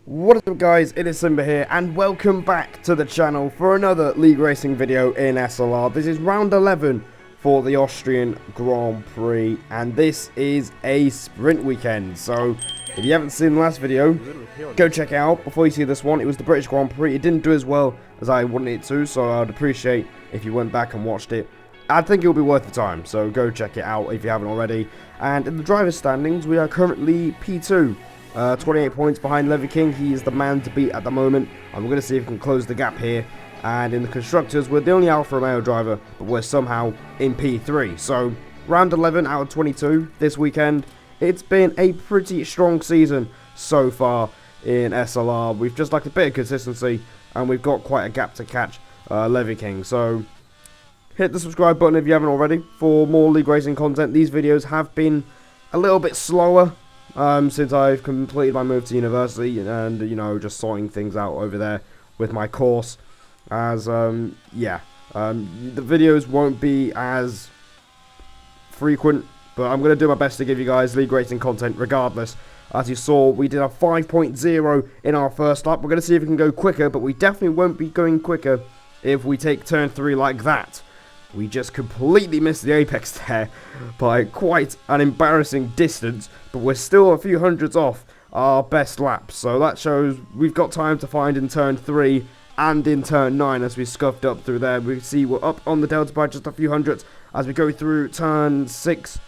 What is up guys, it is Simba here and welcome back to the channel for another league racing video in SLR. This is round 11 for the Austrian Grand Prix and this is a sprint weekend. So if you haven't seen the last video, go check it out before you see this one. It was the British Grand Prix. It didn't do as well as I wanted it to, so I'd appreciate if you went back and watched it. I think it'll be worth the time, so go check it out if you haven't already. And in the driver's standings, we are currently P2. 28 points behind Levy King. He is the man to beat at the moment. I'm going to see if we can close the gap here. And in the constructors, we're the only Alfa Romeo driver, but we're somehow in P3. So, round 11 out of 22 this weekend. It's been a pretty strong season so far in SLR. We've just lacked a bit of consistency, and we've got quite a gap to catch Levy King. So, hit the subscribe button if you haven't already for more league racing content. These videos have been a little bit slower since I've completed my move to university and, you know, just sorting things out over there with my course. As, the videos won't be as frequent, but I'm going to do my best to give you guys league racing content regardless. As you saw, we did a 5.0 in our first lap. We're going to see if we can go quicker, but we definitely won't be going quicker if we take turn 3 like that. We just completely missed the apex there by quite an embarrassing distance, but we're still a few hundreds off our best lap. So that shows we've got time to find in turn 3 and in turn 9 as we scuffed up through there. We see we're up on the delta by just a few hundreds as we go through turn 6.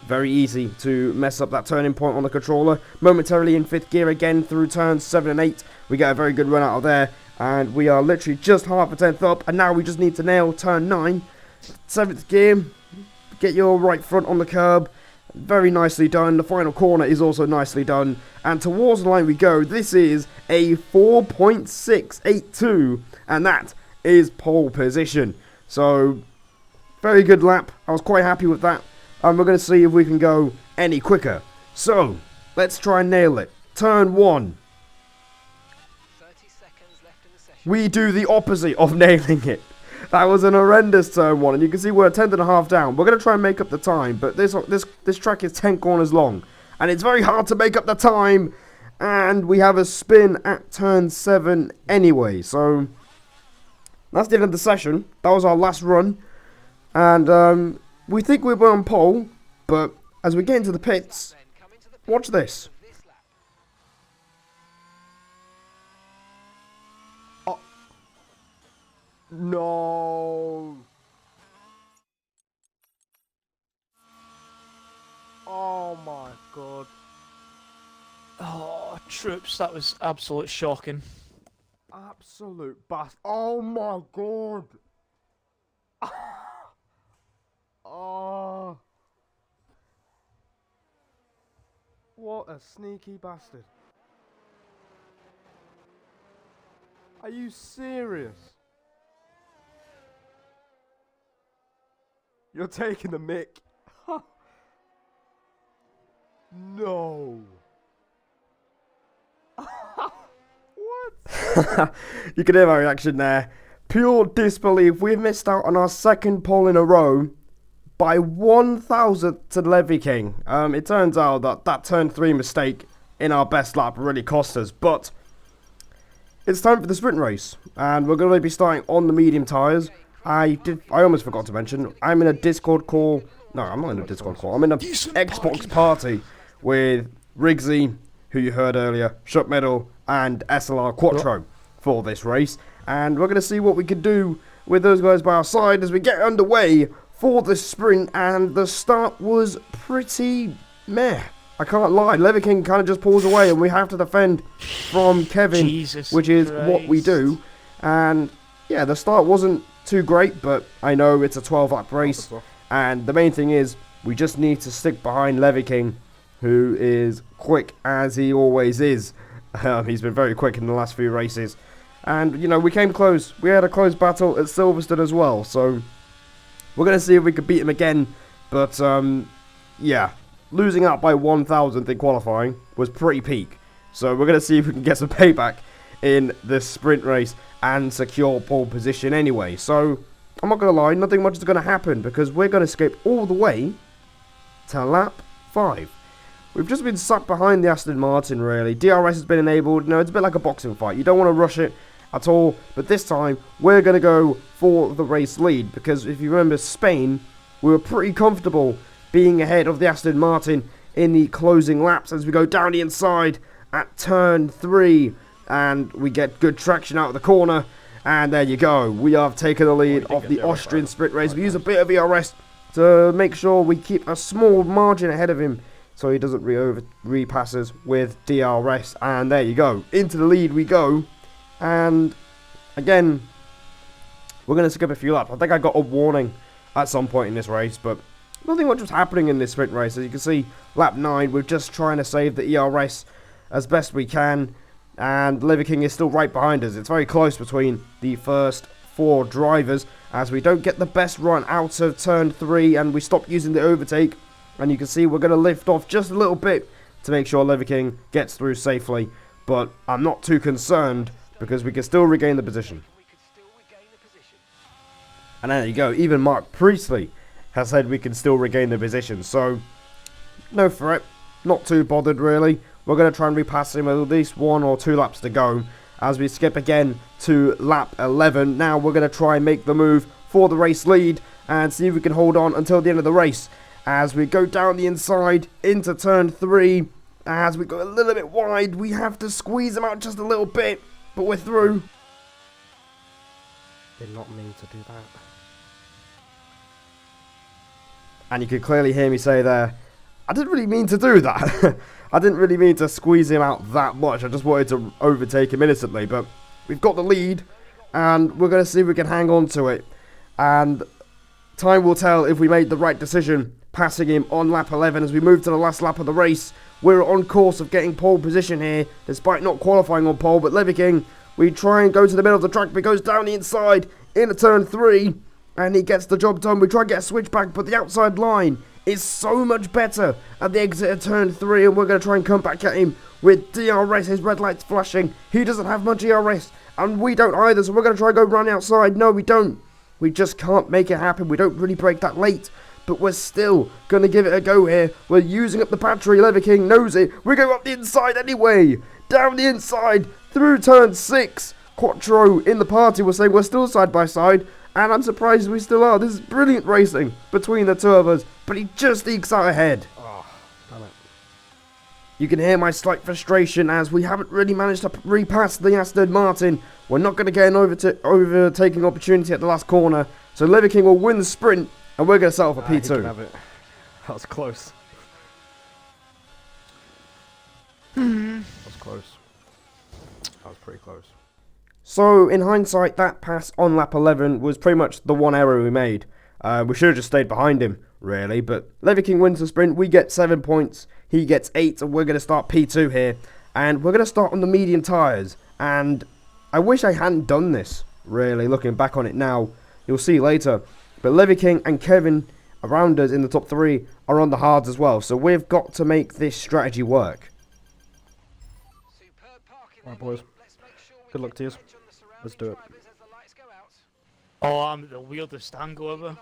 Very easy to mess up that turning point on the controller. Momentarily in 5th gear again through turns 7 and 8. We get a very good run out of there. And we are literally just half a tenth up. And now we just need to nail turn 9. 7th gear. Get your right front on the curb. Very nicely done. The final corner is also nicely done. And towards the line we go. This is a 4.682. And that is pole position. So, very good lap. I was quite happy with that. And we're going to see if we can go any quicker. So, let's try and nail it. Turn 1. We do the opposite of nailing it. That was an horrendous turn 1, and you can see we're a tenth and a half down. We're going to try and make up the time, but this track is 10 corners long, and it's very hard to make up the time. And we have a spin at turn 7 anyway, so that's the end of the session. That was our last run, and we think we were on pole, but as we get into the pits, watch this. No. Oh my god. Oh, troops, that was absolute shocking. Absolute bastard. Oh my god. Oh. What a sneaky bastard. Are you serious? You're taking the mick. No. What? You can hear my reaction there. Pure disbelief. We've missed out on our second pole in a row by 1,000th to Levy King. It turns out that turn 3 mistake in our best lap really cost us. But it's time for the sprint race. And we're going to be starting on the medium tyres. I almost forgot to mention, I'm in a Discord call. No, I'm not in a Discord call. I'm in a Xbox party with Rigsy, who you heard earlier, Shut Metal, and SLR Quattro for this race. And we're going to see what we can do with those guys by our side as we get underway for the sprint. And the start was pretty meh. I can't lie. Levy King kind of just pulls away and we have to defend from Kevin, which is what we do. And yeah, the start wasn't too great, but I know it's a 12-lap race, and the main thing is we just need to stick behind Levy King, who is quick as he always is. He's been very quick in the last few races, and you know, we came close. We had a close battle at Silverstone as well, so we're going to see if we can beat him again. But yeah, losing out by 1,000th in qualifying was pretty peak, so we're going to see if we can get some payback in this sprint race and secure pole position anyway. So I'm not going to lie, nothing much is going to happen because we're going to skip all the way to lap 5. we've just been sat behind the Aston Martin, really. DRS has been enabled. You know, it's a bit like a boxing fight. You don't want to rush it at all. But this time, we're going to go for the race lead. Because if you remember Spain, we were pretty comfortable being ahead of the Aston Martin in the closing laps as we go down the inside at turn 3. And we get good traction out of the corner. And there you go. We have taken the lead of the Austrian sprint race. We use a bit of ERS to make sure we keep a small margin ahead of him so he doesn't repass us with DRS. And there you go. Into the lead we go. And again, we're going to skip a few laps. I think I got a warning at some point in this race, but nothing much was happening in this sprint race. As you can see, lap 9, we're just trying to save the ERS as best we can. And Liver King is still right behind us. It's very close between the first 4 drivers as we don't get the best run out of turn 3 and we stop using the overtake. And you can see we're going to lift off just a little bit to make sure Liver King gets through safely. But I'm not too concerned because we can still regain the position. And there you go. Even Mark Priestley has said we can still regain the position. So, no threat. Not too bothered, really. We're going to try and repass him with at least 1 or 2 laps to go. As we skip again to lap 11. Now we're going to try and make the move for the race lead. And see if we can hold on until the end of the race. As we go down the inside into turn 3. As we go a little bit wide. We have to squeeze him out just a little bit. But we're through. Did not mean to do that. And you can clearly hear me say there, I didn't really mean to do that. I didn't really mean to squeeze him out that much. I just wanted to overtake him innocently. But we've got the lead. And we're going to see if we can hang on to it. And time will tell if we made the right decision passing him on lap 11 as we move to the last lap of the race. We're on course of getting pole position here, despite not qualifying on pole. But Liver King, we try and go to the middle of the track, but he goes down the inside into turn 3. And he gets the job done. We try and get a switchback, but the outside line is so much better at the exit of turn 3. And we're going to try and come back at him with DRS. His red light's flashing. He doesn't have much DRS. And we don't either. So we're going to try and go run outside. No, we don't. We just can't make it happen. We don't really break that late. But we're still going to give it a go here. We're using up the battery. Liver King knows it. We go up the inside anyway. Down the inside. Through turn 6. Quattro in the party was saying we're still side by side. And I'm surprised we still are. This is brilliant racing between the two of us. But he just ekes out ahead. Oh, damn it. You can hear my slight frustration as we haven't really managed to repass the Aston Martin. We're not going to get an overtaking opportunity at the last corner. So Liver King will win the sprint. And we're going to settle for P2. He can have it. That was close. That was close. That was pretty close. So, in hindsight, that pass on lap 11 was pretty much the one error we made. We should have just stayed behind him, really. But Liver King wins the sprint. We get 7 points. He gets 8. And we're going to start P2 here. And we're going to start on the medium tyres. And I wish I hadn't done this, really, looking back on it now. You'll see later. But Liver King and Kevin around us in the top 3 are on the hards as well. So we've got to make this strategy work. Alright, boys. Good luck to you. Let's do it. Oh, I'm at the weirdest angle ever.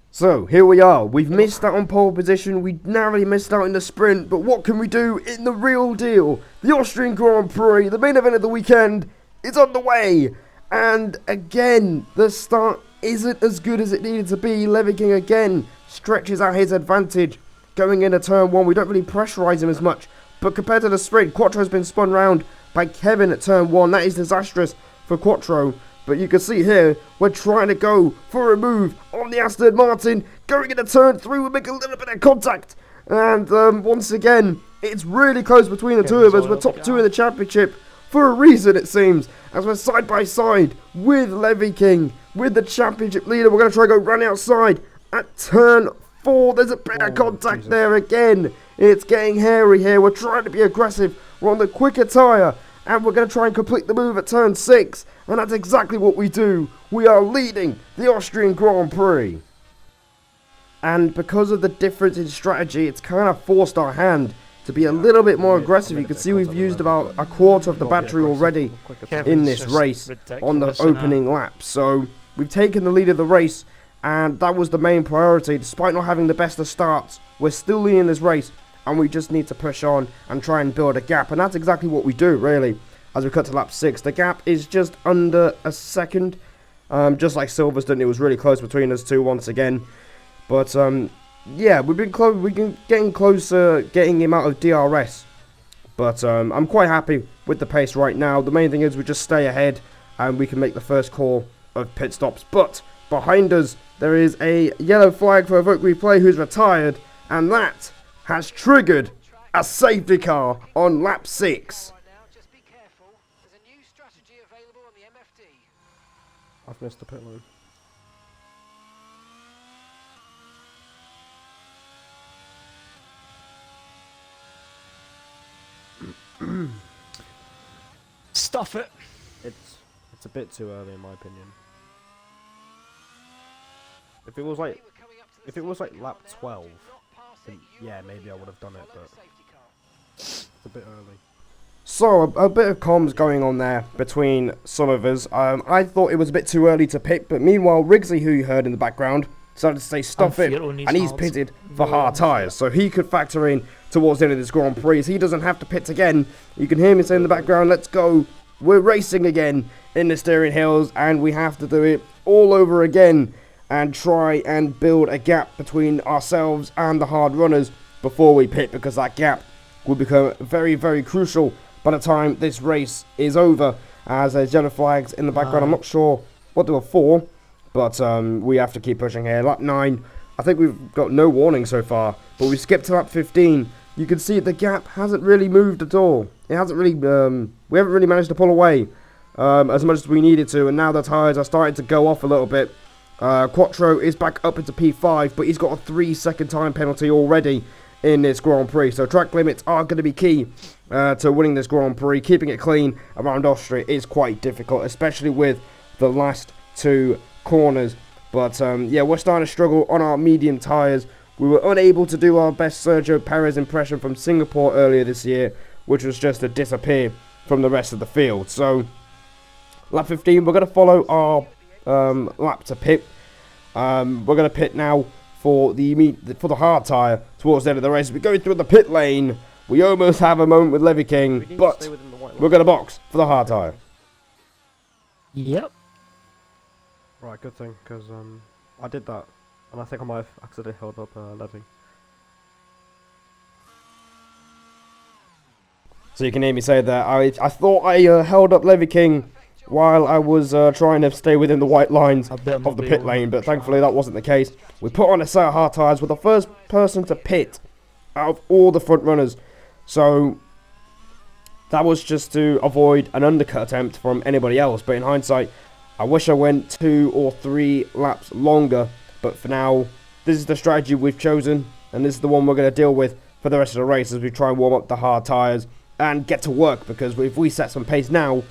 So, here we are. We've missed out on pole position. We narrowly missed out in the sprint. But what can we do in the real deal? The Austrian Grand Prix, the main event of the weekend, is on the way. And again, the start isn't as good as it needed to be. Liver King again stretches out his advantage. Going into turn 1, we don't really pressurize him as much. But compared to the sprint, Quattro has been spun round by Kevin at turn 1. That is disastrous for Quattro. But you can see here, we're trying to go for a move on the Aston Martin. Going into turn 3, we make a little bit of contact. And once again, it's really close between the two of us. We're top 2 in the championship for a reason, it seems. As we're side by side with Liver King, with the championship leader. We're going to try and go run outside at turn 4. There's a bit of contact there again. It's getting hairy here. We're trying to be aggressive. We're on the quicker tyre. And we're going to try and complete the move at turn 6. And that's exactly what we do. We are leading the Austrian Grand Prix. And because of the difference in strategy, it's kind of forced our hand to be a little bit more aggressive. You can see we've used about a quarter of the battery already in this race on the opening lap. So we've taken the lead of the race. and that was the main priority. Despite not having the best of starts, we're still leading this race, and we just need to push on and try and build a gap, and that's exactly what we do, really. As we cut to lap 6, the gap is just under a second, just like Silverstone. It was really close between us two once again, but yeah, we've been getting closer, getting him out of DRS. But I'm quite happy with the pace right now. The main thing is we just stay ahead and we can make the first call of pit stops. But behind us, there is a yellow flag for a vote replay who's retired, and that has triggered a safety car on lap 6. I've missed the pit lane. Stuff it. It's a bit too early in my opinion. If it was like lap 12, then yeah, maybe I would have done it, but it's a bit early. So, a bit of comms going on there between some of us. I thought it was a bit too early to pit, but meanwhile, Riggsy, who you heard in the background, started to say stuff it, and he's pitted for hard tyres, so he could factor in towards the end of this Grand Prix. He doesn't have to pit again. You can hear me say in the background, let's go. We're racing again in the steering hills, and we have to do it all over again and try and build a gap between ourselves and the hard runners before we pit, because that gap will become very, very crucial by the time this race is over. As there's yellow flags in the background, I'm not sure what they were for, but we have to keep pushing here. Lap 9, I think we've got no warning so far, but we skipped to lap 15. You can see the gap hasn't really moved at all. It hasn't really, we haven't really managed to pull away as much as we needed to, and now the tyres are starting to go off a little bit. Quattro is back up into P5, but he's got a 3-second time penalty already in this Grand Prix. So track limits are going to be key to winning this Grand Prix. Keeping it clean around Austria is quite difficult, especially with the last 2 corners. But yeah, we're starting to struggle on our medium tyres. We were unable to do our best Sergio Perez impression from Singapore earlier this year, which was just to disappear from the rest of the field. So lap 15, we're going to follow our lap to pit. We're going to pit now for the hard tyre towards the end of the race. We go through the pit lane. We almost have a moment with Levy King, but we're going to box for the hard tyre. Yep. Right, good thing, because I did that, and I think I might have accidentally held up Levy. So you can hear me say that I thought I held up Levy King while I was trying to stay within the white lines of the pit lane, but thankfully that wasn't the case. We put on a set of hard tyres with the first person to pit out of all the front runners, so that was just to avoid an undercut attempt from anybody else. But in hindsight, I wish I went 2 or 3 laps longer, but for now, this is the strategy we've chosen, and this is the one we're going to deal with for the rest of the race as we try and warm up the hard tyres and get to work, because if we set some pace now,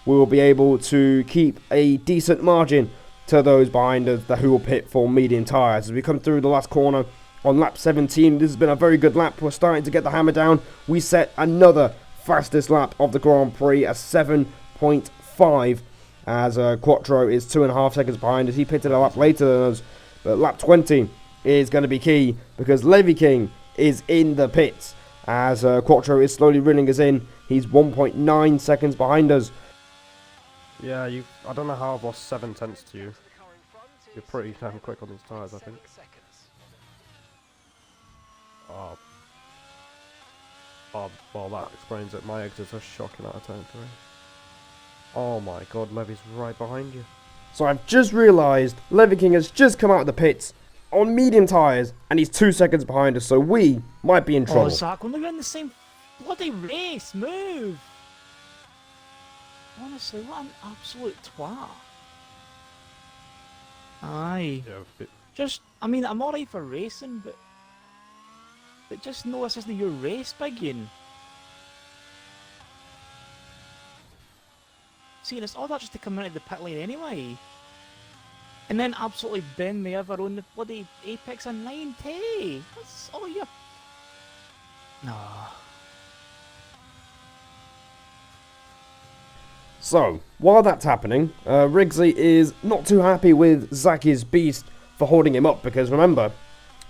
we will be able to keep a decent margin to those behind us who will pit for medium tyres. As we come through the last corner on lap 17, this has been a very good lap. We're starting to get the hammer down. We set another fastest lap of the Grand Prix at 7.5, as Quattro is 2.5 seconds behind us. He pitted a lap later than us, but lap 20 is going to be key because Levy King is in the pits as Quattro is slowly reeling us in. He's 1.9 seconds behind us. Yeah, I don't know how I've lost 7 tenths to you. You're pretty damn quick on these tyres, I think. Well, that explains it. My exits are shocking out of turn 3. Oh my god, Levy's right behind you. So I've just realised Levy King has just come out of the pits on medium tyres, and he's 2 seconds behind us, so we might be in trouble. Oh, Zach, we're in the same bloody race. Move! Honestly, what an absolute twat. Aye. Yeah, just, I mean, I'm alright for racing, but just know this isn't your race, big un. See, it's all that just to come into the pit lane anyway. And then absolutely bend me over on the bloody apex of 9T. That's all you... No. So, while that's happening, Riggsy is not too happy with Zaki's beast for holding him up, because remember,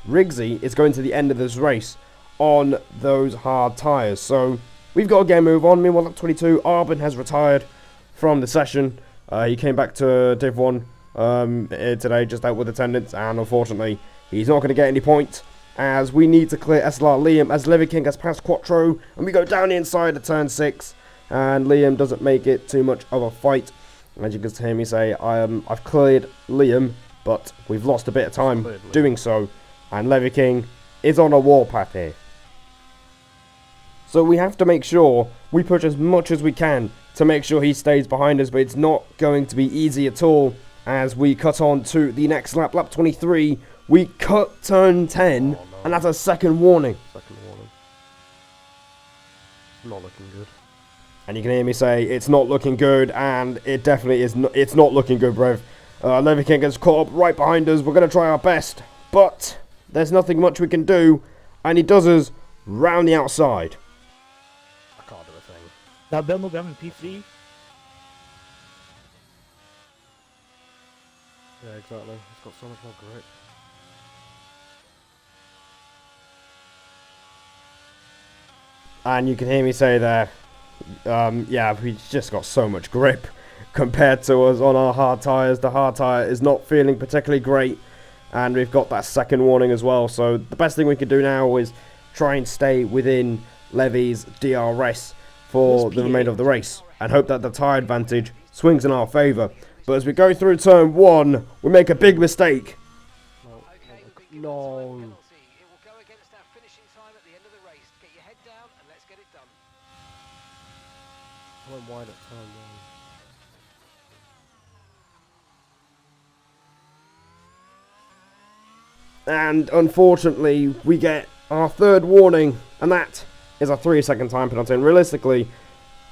Rigsy is going to the end of this race on those hard tyres. So we've got to get a move on. Meanwhile, at 22, Arbin has retired from the session. He came back to Div 1 today, just out with attendance, and unfortunately, he's not going to get any points, as we need to clear SLR Liam, as Levy King has passed Quattro, and we go down the inside of turn 6, and Liam doesn't make it too much of a fight. As you can hear me say, I've cleared Liam, but we've lost a bit of time doing so, and Levy King is on a warpath here. So we have to make sure we push as much as we can to make sure he stays behind us, but it's not going to be easy at all, as we cut on to the next lap, lap 23. We cut turn 10, and that's a second warning. Second warning. Not looking good. And you can hear me say, it's not looking good, and it definitely is not, it's not looking good, Rev. Levy King gets caught up right behind us. We're going to try our best, but there's nothing much we can do, and he does us round the outside. I can't do a thing. That Bill no be having P3. Yeah, exactly. It's got so much more grip. And you can hear me say there, yeah, we've just got so much grip compared to us on our hard tyres. The hard tyre is not feeling particularly great, and we've got that second warning as well. So the best thing we can do now is try and stay within Levy's DRS for the remainder of the race, and hope that the tyre advantage swings in our favour. But as we go through turn 1, we make a big mistake. No. I went wide at turn 1. And unfortunately, we get our third warning, and that is a 3-second time penalty. And realistically,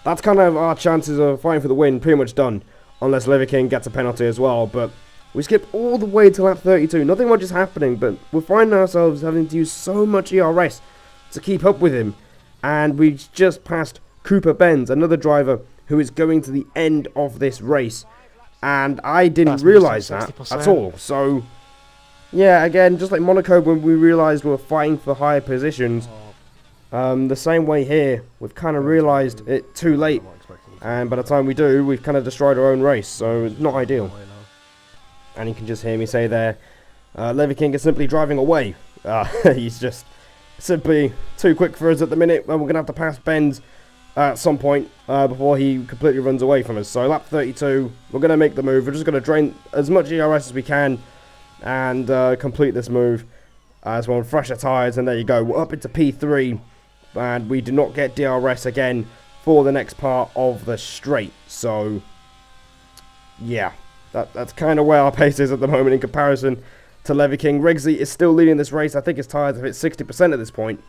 that's kind of our chances of fighting for the win pretty much done, unless Levy King gets a penalty as well. But we skip all the way to lap 32. Nothing much is happening, but we're finding ourselves having to use so much ERS to keep up with him. And we just passed Cooper Benz, another driver who is going to the end of this race. And I didn't realise that at all. So, yeah, again, just like Monaco, when we realised we were fighting for higher positions, the same way here, we've kind of realised it too late. And by the time we do, we've kind of destroyed our own race, so it's not ideal. And you can just hear me say there, Levy King is simply driving away. He's just simply too quick for us at the minute, and we're going to have to pass Benz at some point before he completely runs away from us. So lap 32, we're going to make the move. We're just going to drain as much ERS as we can and complete this move as well on fresher tyres. And there you go, we're up into P3, and we do not get DRS again for the next part of the straight. So yeah, that's kind of where our pace is at the moment in comparison to Levy King. Rigsy is still leading this race. I think his tyres have hit 60% at this point.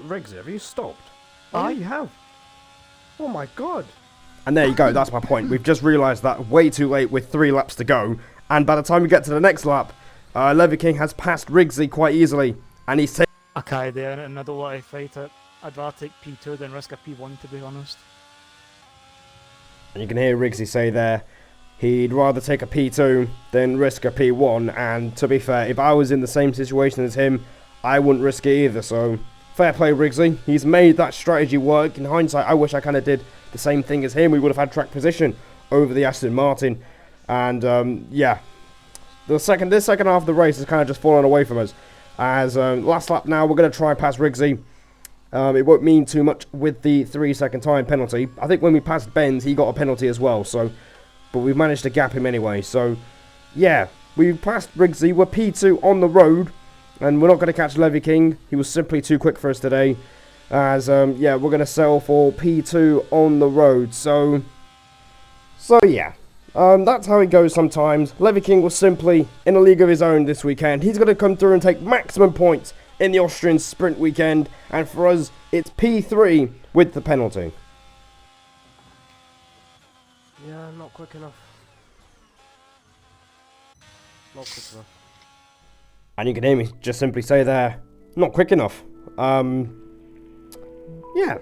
Rigsy, have you stopped? Oh, you have. Oh my god. And there you go, that's my point. We've just realised that way too late with 3 laps to go. And by the time we get to the next lap, Levy King has passed Rigsy quite easily. And he's taken... Okay, there, and I don't want to fight it. I'd rather take P2 than risk a P1, to be honest. And you can hear Rigsy say there, he'd rather take a P2 than risk a P1. And to be fair, if I was in the same situation as him, I wouldn't risk it either. So, fair play, Rigsy. He's made that strategy work. In hindsight, I wish I kind of did the same thing as him. We would have had track position over the Aston Martin. And, yeah, this second half of the race has kind of just fallen away from us. As last lap now, we're going to try and pass Rigsy. It won't mean too much with the 3-second time penalty. I think when we passed Benz, he got a penalty as well. So, but we've managed to gap him anyway. So, yeah, we passed Rigsy. We're P2 on the road. And we're not going to catch Levy King. He was simply too quick for us today. As, yeah, we're going to settle for P2 on the road. So yeah. That's how it goes sometimes. Levy King was simply in a league of his own this weekend. He's going to come through and take maximum points in the Austrian sprint weekend. And for us, it's P3 with the penalty. Yeah, not quick enough. Not quick enough. And you can hear me just simply say there, not quick enough. Yeah,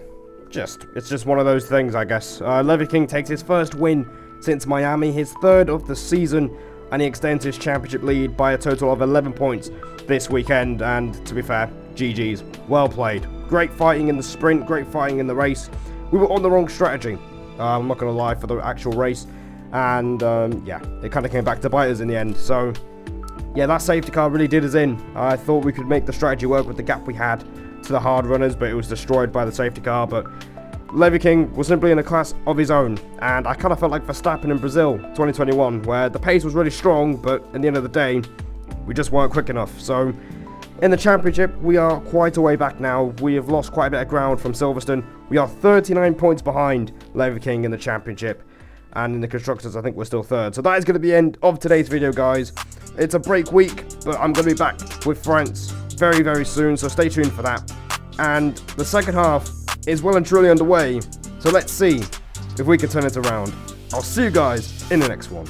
it's just one of those things, I guess. Levy King takes his first win since Miami, his 3rd of the season, and he extends his championship lead by a total of 11 points this weekend. And to be fair, GG's, well played. Great fighting in the sprint, great fighting in the race. We were on the wrong strategy, I'm not going to lie, for the actual race. And yeah, it kind of came back to bite us in the end. So yeah, that safety car really did us in. I thought we could make the strategy work with the gap we had to the hard runners, but it was destroyed by the safety car. But Levy King was simply in a class of his own, and I kind of felt like Verstappen in Brazil 2021, where the pace was really strong, but at the end of the day, we just weren't quick enough. So in the championship, we are quite a way back now. We have lost quite a bit of ground from Silverstone. We are 39 points behind Levy King in the championship, and in the constructors, I think we're still third. So that is going to be the end of today's video, guys. It's a break week, but I'm going to be back with France very, very soon, so stay tuned for that. And the second half is well and truly underway, so let's see if we can turn it around. I'll see you guys in the next one.